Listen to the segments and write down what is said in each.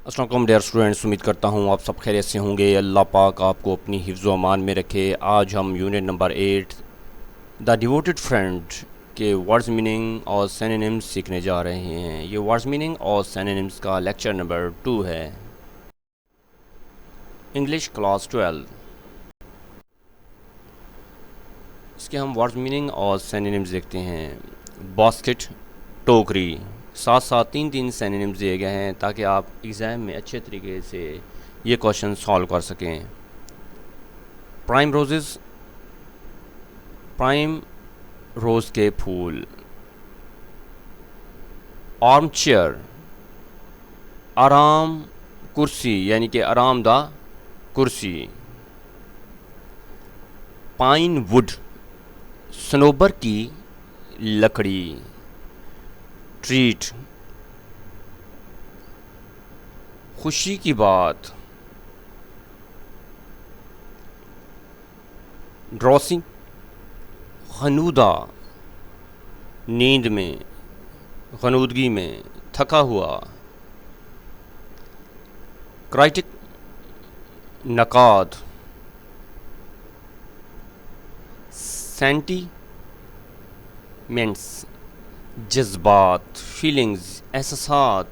السلام علیکم dear students, امید کرتا ہوں آپ سب خیریت سے ہوں گے۔ اللہ پاک آپ کو اپنی حفظ و امان میں رکھے۔ آج ہم یونٹ نمبر 8 دا ڈیووٹڈ فرینڈ کے ورڈز میننگ اور سینونیمز سیکھنے جا رہے ہیں۔ یہ ورڈز میننگ اور سینونیمز کا لیکچر نمبر 2 ہے۔ انگلش کلاس 12، اس کے ہم ورڈز میننگ اور سینونیمز دیکھتے ہیں۔ باسکٹ، ٹوکری، ساتھ ساتھ تین سینونیمز دیے گئے ہیں تاکہ آپ ایگزام میں اچھے طریقے سے یہ کوشچن سالو کر سکیں۔ پرائم روزز، پرائم روز کے پھول۔ آرم چیئر، آرام کرسی یعنی کہ آرام دہ کرسی۔ پائن ووڈ، صنوبر کی لکڑی۔ ٹریٹ، خوشی کی بات۔ ڈراؤسنگ، غنودہ، نیند میں، غنودگی میں، تھکا ہوا۔ کرائٹک، نقاد۔ سینٹی منٹس، جذبات، فیلنگز، احساسات۔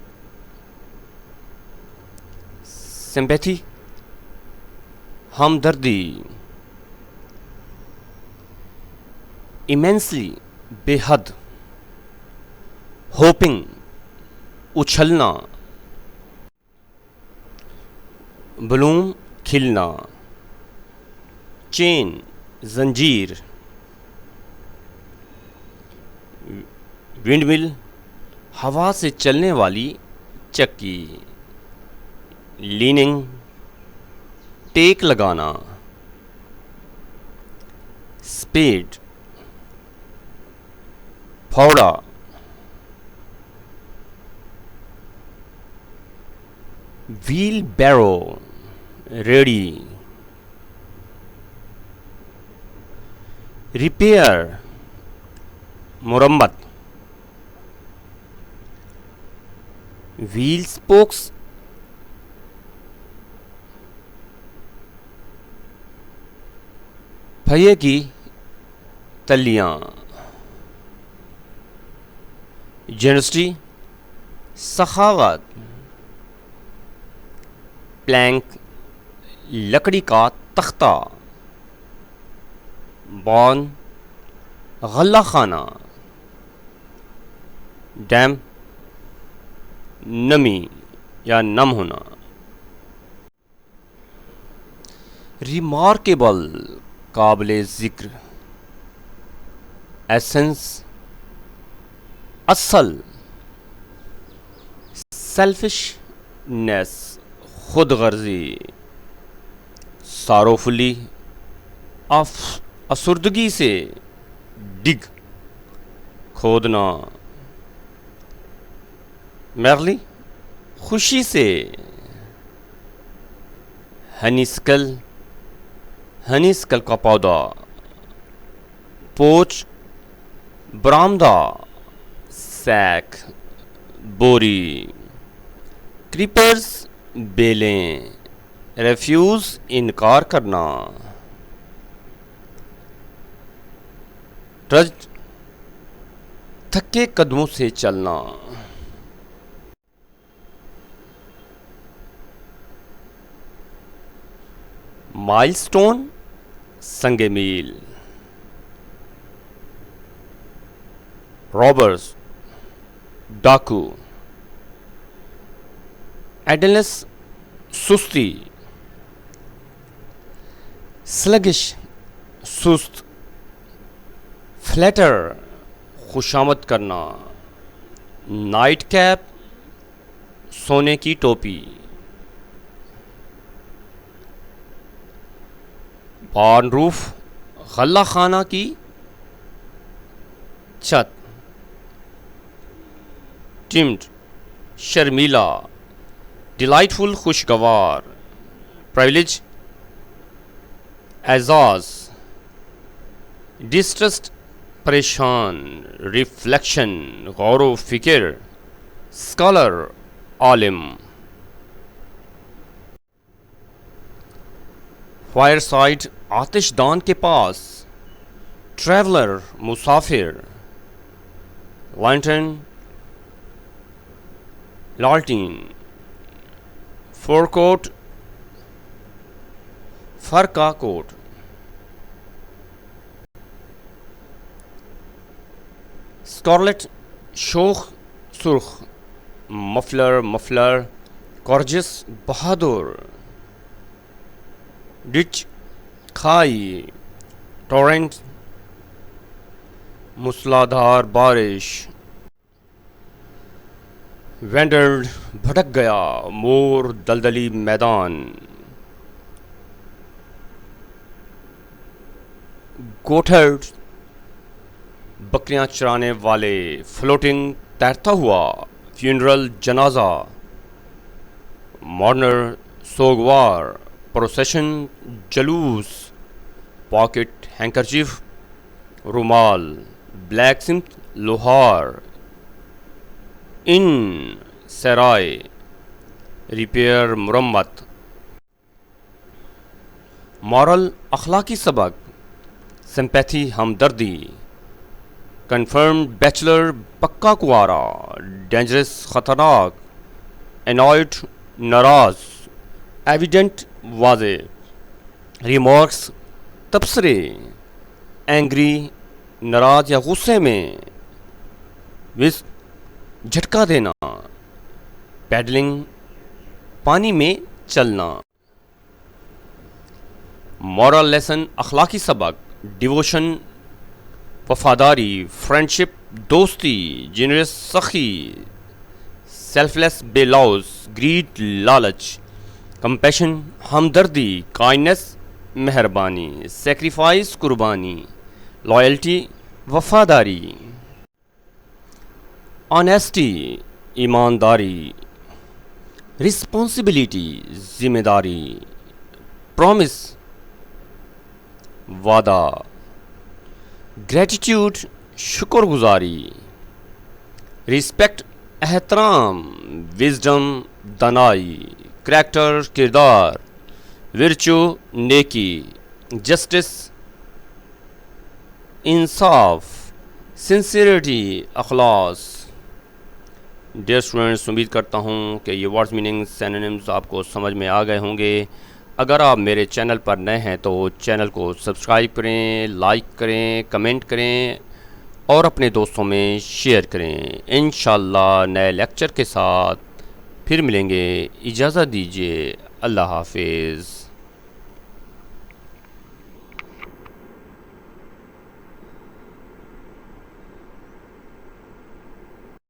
سمپیتھی، ہمدردی۔ ایمینسلی، بے حد۔ ہوپنگ، اچھلنا۔ بلوم، کھلنا۔ چین، زنجیر۔ ونڈ مل، ہوا سے چلنے والی چکی۔ لیننگ، ٹیک لگانا۔ اسپیڈ، پھاوڑا۔ ویل بیرو، ریڑھی۔ ریپیئر، مرمت۔ ویل سپوکس، پہیے کی تلیاں۔ جنرسٹی، سخاوت۔ پلینک، لکڑی کا تختہ۔ بون، غلہ خانہ۔ ڈیم، نمی یا نم ہونا۔ ریمارکیبل، قابل ذکر۔ ایسنس، اصل۔ سیلفشنس، خود غرضی۔ ساروفلی، افسردگی سے۔ ڈگ، کھودنا۔ میرلی، خوشی سے۔ ہنیسکل، ہنیسکل کا پودا۔ پوچ، برآمدہ۔ سیک، بوری۔ کریپرز، بیلیں۔ ریفیوز، انکار کرنا۔ ٹرج، تھکے قدموں سے چلنا۔ مائل سٹون، سنگ میل۔ رابرز، ڈاکو۔ ایڈلنس، سستی۔ سلگش، سست۔ فلیٹر، خوشامد کرنا۔ نائٹ کیپ، سونے کی ٹوپی۔ بارن روف، غلہ خانہ کی چھت۔ ٹمڈ، شرمیلا۔ ڈیلائٹفل، خوشگوار۔ پریولیج، اعزاز۔ ڈسٹرسٹ، پریشان۔ ریفلیکشن، غور و فکر۔ اسکالر، عالم۔ فائر سائڈ آتش دان کے پاس، ٹریولر مسافر، لانٹرن لالٹین، فور کوٹ فر کا کوٹ، اسکارلٹ شوخ سرخ، مفلر مفلر، کورجس بہادر، ڈچ کھائی، ٹورنٹ موسلادھار بارش، وینڈرڈ بھٹک گیا، مور دلدلی میدان، گوٹھرڈ بکریاں چرانے والے، فلوٹنگ تیرتا ہوا، فیونرل جنازہ، مارنر سوگوار، پروسیشن جلوس، پاکٹ ہینکرچیف رومال، بلیک سمتھ لوہار، ان سرائے ریپیئر مرمت، مورل اخلاقی سبق، سمپیتھی ہمدردی، کنفرمڈ بیچلر پکا کنوارا، ڈینجرس خطرناک، انوائڈ ناراض، ایویڈنٹ واضح، ریمارکس تبصرے، اینگری ناراض یا غصے میں، وز جھٹکا دینا، پیڈلنگ پانی میں چلنا، مورل لیسن اخلاقی سبق، ڈیووشن وفاداری، فرینڈشپ دوستی، جنرس سخی، سیلف لیس بے لوز، گریڈ لالچ، کمپیشن ہمدردی، کائنڈنس مہربانی، سیکریفائس قربانی، لائلٹی وفاداری، آنیسٹی ایمانداری، رسپانسبلٹی ذمہ داری، پرومس وعدہ، گریٹیٹیوڈ شکر گزاری، ریسپیکٹ احترام، وزڈم دانائی، کریکٹر کردار، ورچو نیکی، جسٹس انصاف، سنسیئرٹی اخلاص۔ ڈیئر اسٹوڈنٹس، امید کرتا ہوں کہ یہ ورڈز میننگ سینونیمز آپ کو سمجھ میں آ گئے ہوں گے۔ اگر آپ میرے چینل پر نئے ہیں تو چینل کو سبسکرائب کریں، لائک کریں، کمنٹ کریں اور اپنے دوستوں میں شیئر کریں۔ انشاءاللہ نئے لیکچر کے ساتھ پھر ملیں گے۔ اجازت دیجیے، اللہ حافظ۔